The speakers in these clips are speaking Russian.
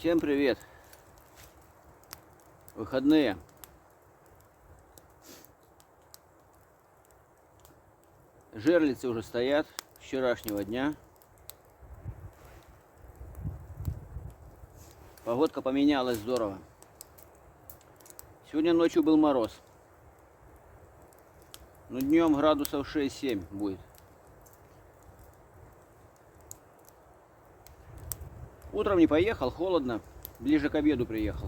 Всем привет! Выходные. Жерлицы уже стоят с вчерашнего дня. Погодка поменялась здорово. Сегодня ночью был мороз. Но днем градусов 6-7 будет. Утром не поехал, холодно. Ближе к обеду приехал.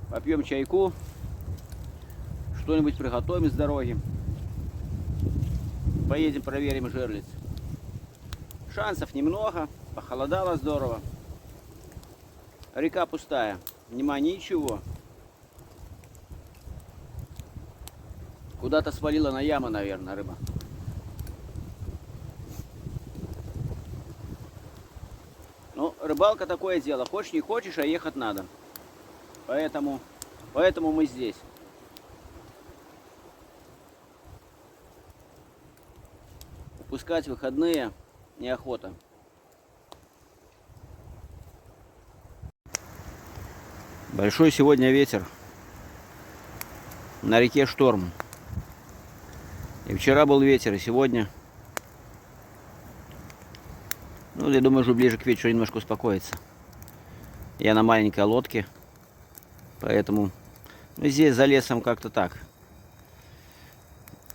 Попьем чайку. Что-нибудь приготовим с дороги. Поедем проверим жерлиц. Шансов немного. Похолодало здорово. Река пустая. Нема ничего. Куда-то свалила на яму, наверное, рыба. Ну, рыбалка такое дело. Хочешь не хочешь, а ехать надо. Поэтому мы здесь. Упускать выходные неохота. Большой сегодня ветер. На реке шторм. И вчера был ветер, и сегодня. Ну, я думаю, что ближе к вечеру немножко успокоится. Я на маленькой лодке. Поэтому здесь за лесом как-то так.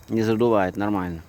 Не задувает, нормально.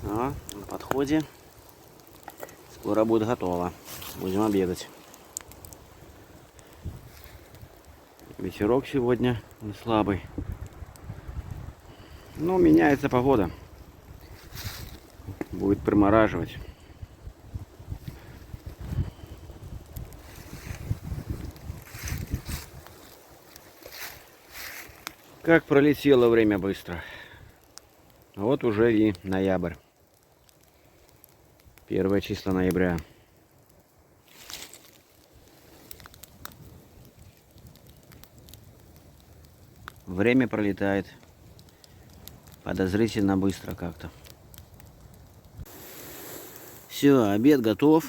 На подходе. Скоро будет готово. Будем обедать. Ветерок сегодня не слабый. Но меняется погода. Будет примораживать. Как пролетело время быстро. Вот уже и ноябрь. 1 число ноября. Время пролетает подозрительно быстро как-то. Все, обед готов.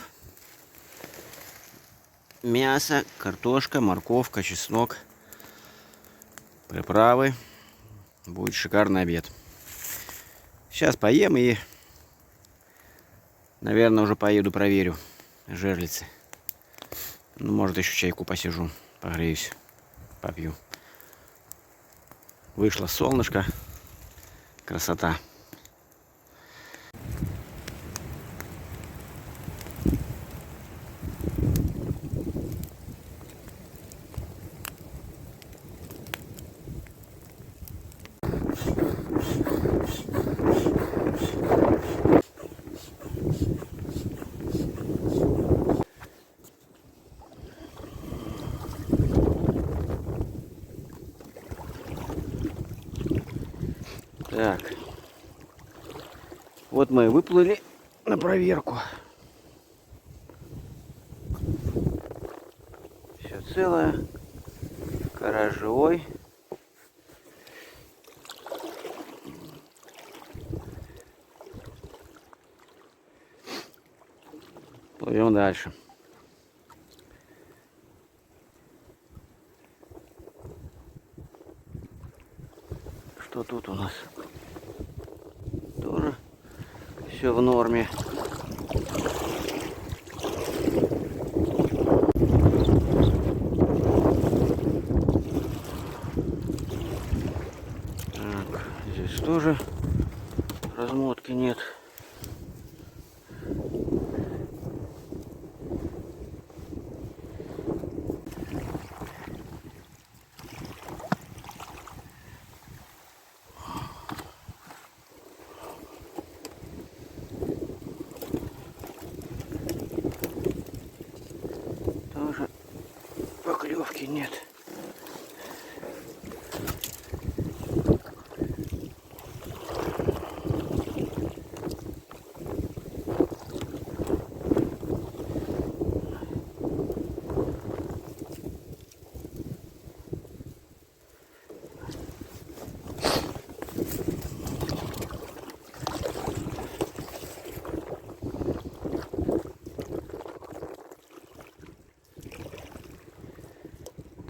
Мясо, картошка, морковка, чеснок, приправы. Будет шикарный обед. Сейчас поем и, наверное, уже поеду проверю жерлицы. Ну, может, еще чайку посижу, погреюсь, попью. Вышло солнышко. Красота. Так, вот мы выплыли на проверку. Все целое, карась живой. Плывем дальше. Что тут у нас? Тоже все в норме. Так, здесь тоже размотки нет. Тоже поклевки нет.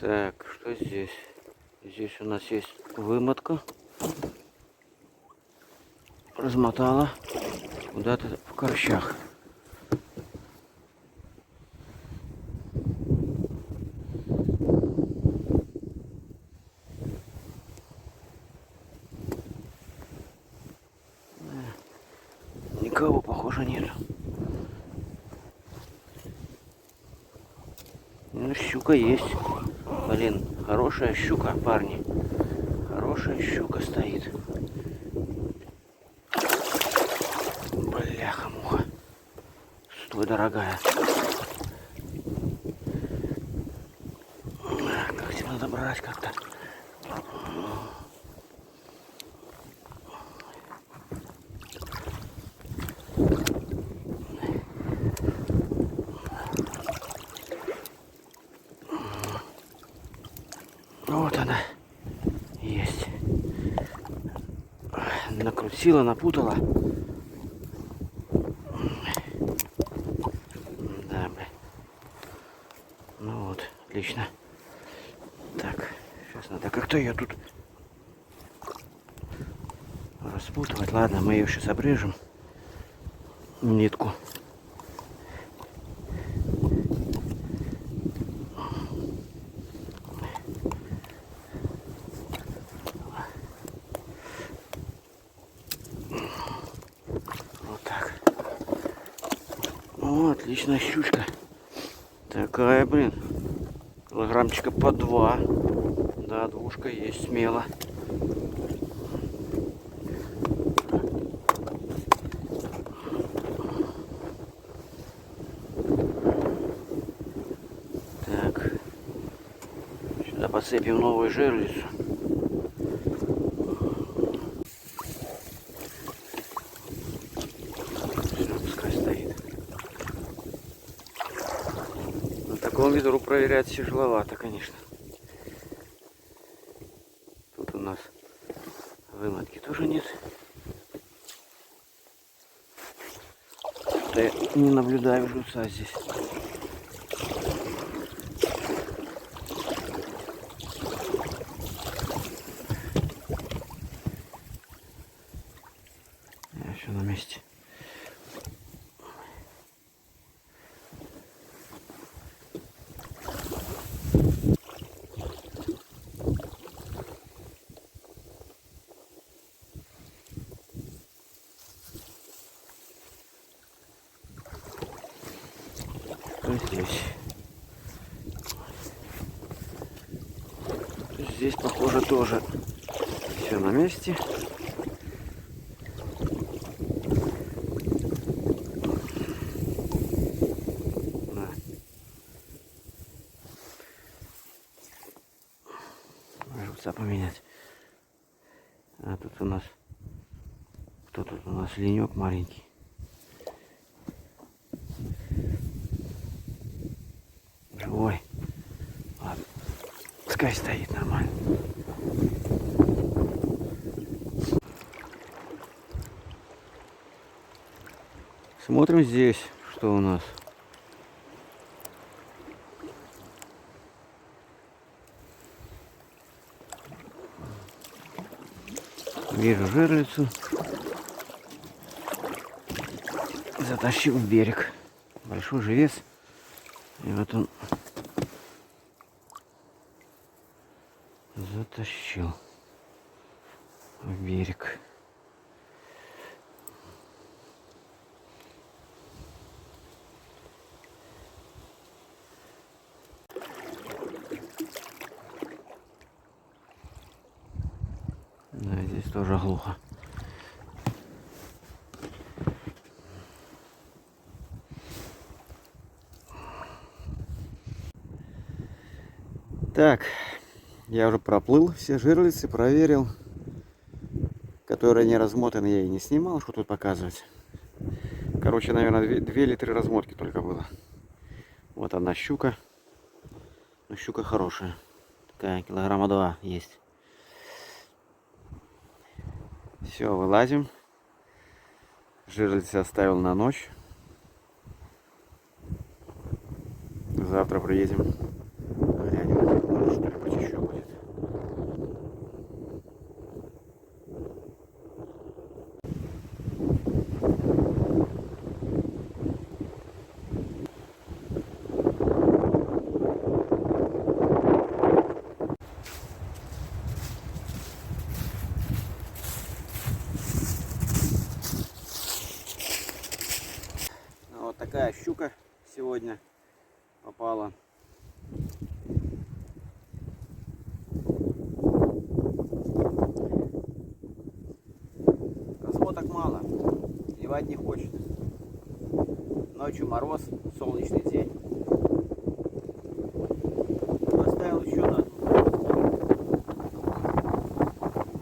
Так, что здесь? Здесь у нас есть вымотка. Размотала куда-то в корчах. Никого, похоже, нет. Ну, щука есть. Блин, хорошая щука, парни. Хорошая щука стоит. Бляха-муха. Стой, дорогая. Как тебе надо брать как-то? Вот она есть. Накрутила, напутала. Да, бля. Ну вот, отлично. Так, сейчас надо как-то ее тут распутывать. Ладно, мы ее сейчас обрежем. Нитку. О, отличная щучка. Такая, блин. Килограммчика по 2. Да, двушка есть смело. Так. Сюда подцепим новую жерлицу. Ветру проверять тяжеловато, конечно. Тут у нас Выматки тоже нет. Да я не наблюдаю жуца здесь. Я все на месте. Здесь. Здесь, похоже, тоже все на месте. Да. Жуца поменять. А тут у нас... Кто тут у нас? Ленек маленький. Живой. Ладно. Пускай стоит нормально. Смотрим здесь, что у нас. Вижу жерлицу. Затащил в берег. Большой живец. И вот он затащил в берег. Да, здесь тоже глухо. Так, я уже проплыл все жерлицы, проверил. Которые не размотаны, я и не снимал, что тут показывать. Короче, наверное, 2 или 3 размотки только было. Вот одна щука. Но щука хорошая. Такая, килограмма 2 есть. Все, вылазим. Жерлицы оставил на ночь. Завтра приедем. Глянем, может что-нибудь еще будет. Вот такая щука сегодня попала. Размоток мало, клевать не хочет. Ночью мороз, солнечный день. Поставил еще на одну.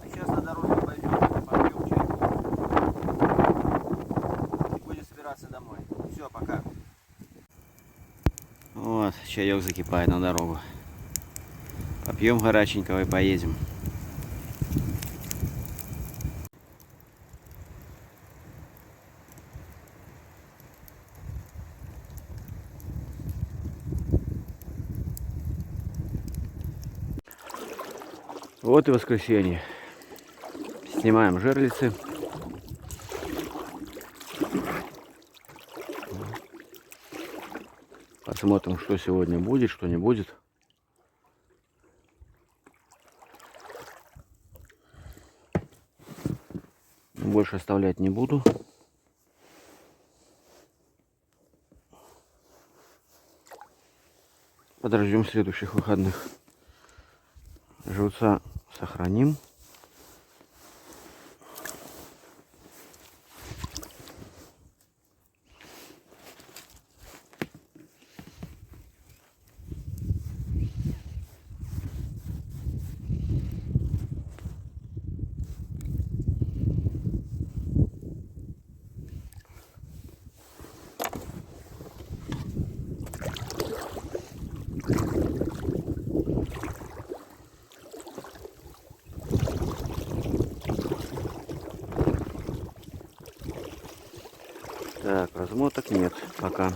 А сейчас на дорогу пойдем, попьем чайку и будем собираться домой. Все, пока. Вот, чаек закипает на дорогу. Попьем горяченького и поедем. Вот и воскресенье. Снимаем жерлицы. Посмотрим, что сегодня будет, что не будет. Больше оставлять не буду. Подождем следующих выходных. Живца сохраним. Так, размоток нет пока.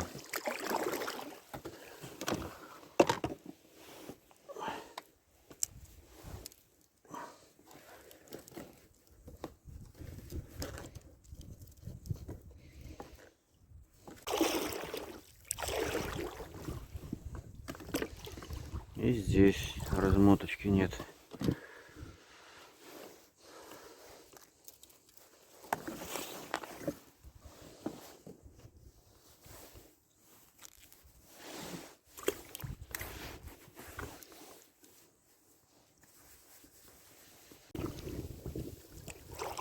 И здесь размоточки нет.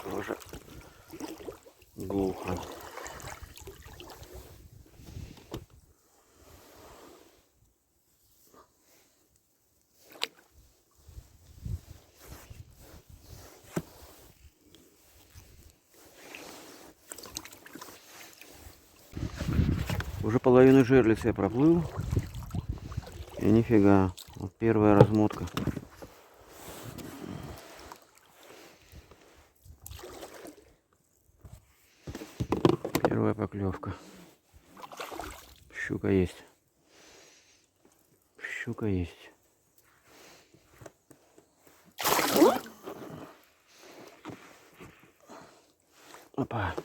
Тоже глухо. Уже половину жерлицы я проплыл. И нифига. Вот первая размотка. Первая поклевка. Щука есть. Щука есть. Опа.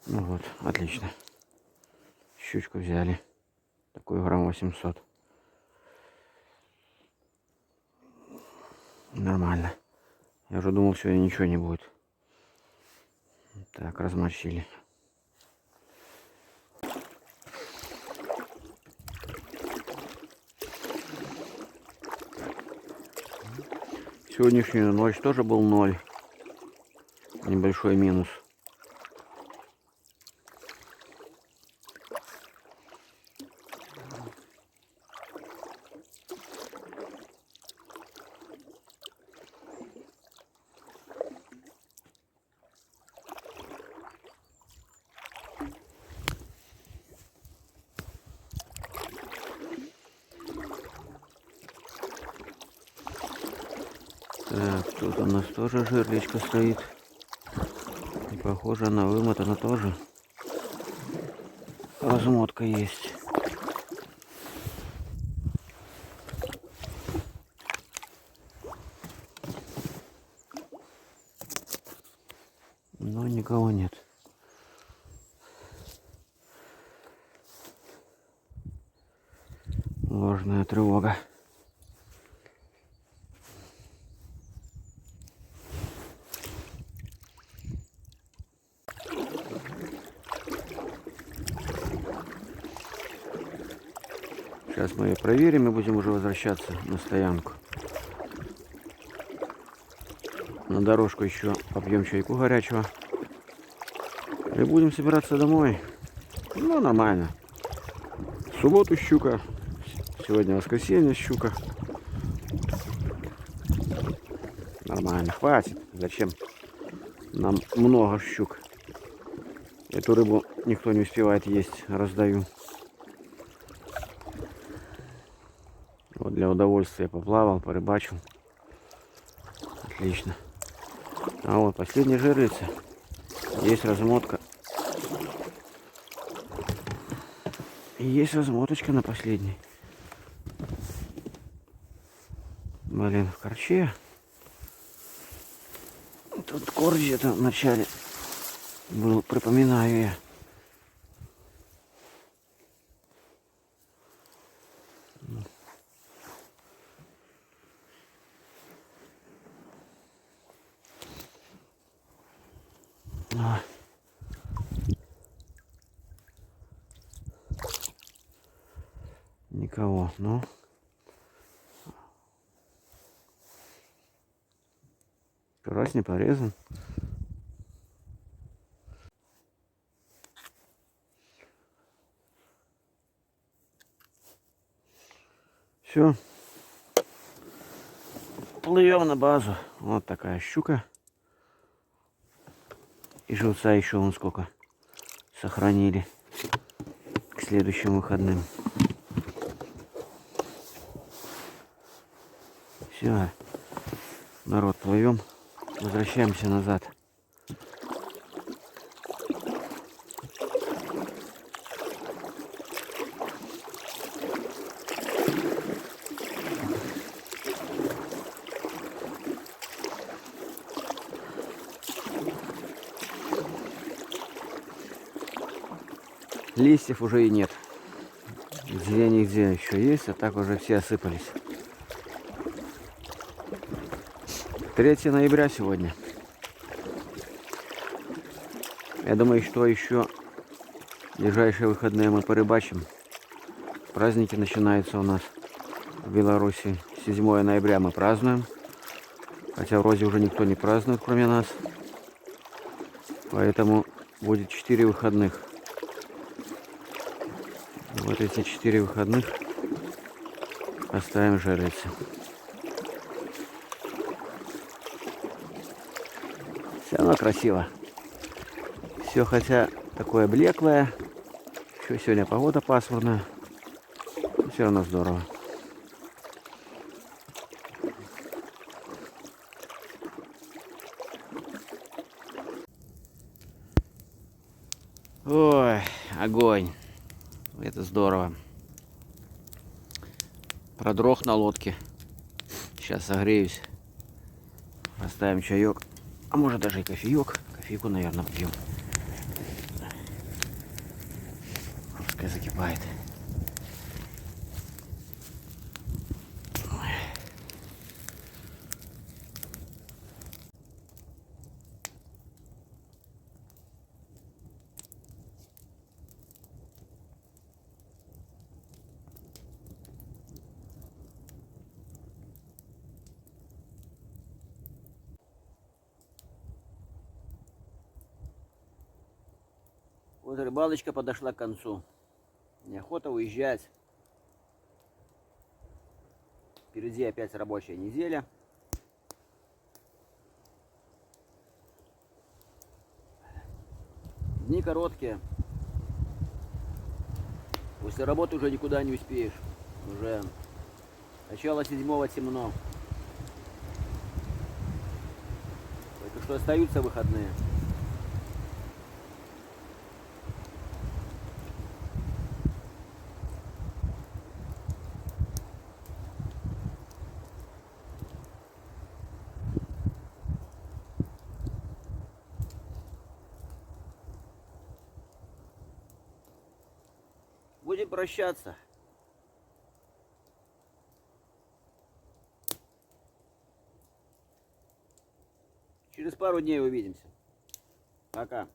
Ну вот, отлично. Щучку взяли. Такую грамм 800. Нормально. Я уже думал, сегодня ничего не будет. Так, размочили. Сегодняшнюю ночь тоже был 0. Небольшой минус. Так, тут у нас тоже жерличка стоит. И похоже, она вымотана тоже. Размотка есть. Но никого нет. Ложная тревога. Сейчас мы ее проверим и будем уже возвращаться на стоянку. На дорожку еще попьем чайку горячего. И будем собираться домой. Ну, нормально. В субботу щука. Сегодня воскресенье щука. Нормально, хватит. Зачем нам много щук? Эту рыбу никто не успевает есть. Раздаю. Вот для удовольствия поплавал, порыбачил. Отлично. А вот последняя жерлица. Есть размотка. И есть размоточка на последней. Блин, в корче. Тут корч где-то в начале был, припоминаю я. Никого, ну. Карась не порезан. Все. Плывем на базу. Вот такая щука. И живца еще вон сколько сохранили к следующим выходным. Все. Народ, плывем. Возвращаемся назад. Листьев уже и нет. Где-нигде еще есть, а так уже все осыпались. 3 ноября сегодня. Я думаю, что еще в ближайшие выходные мы порыбачим. Праздники начинаются у нас в Беларуси. 7 ноября мы празднуем. Хотя вроде уже никто не празднует, кроме нас. Поэтому будет 4 выходных. Вот эти 4 выходных оставим жерлицы. Все равно красиво. Все хотя такое блеклое. Еще сегодня погода пасмурная. Но все равно здорово. Ой, огонь. Это здорово. Продрог на лодке. Сейчас согреюсь. Поставим чаек. А может даже и кофеек. Кофейку, наверное, пьем. Пускай закипает. Вот рыбалочка подошла к концу. Неохота уезжать. Впереди опять рабочая неделя. Дни короткие. После работы уже никуда не успеешь. Уже начало 7-го темно. Только что остаются выходные. Будем прощаться. Через пару дней увидимся. Пока.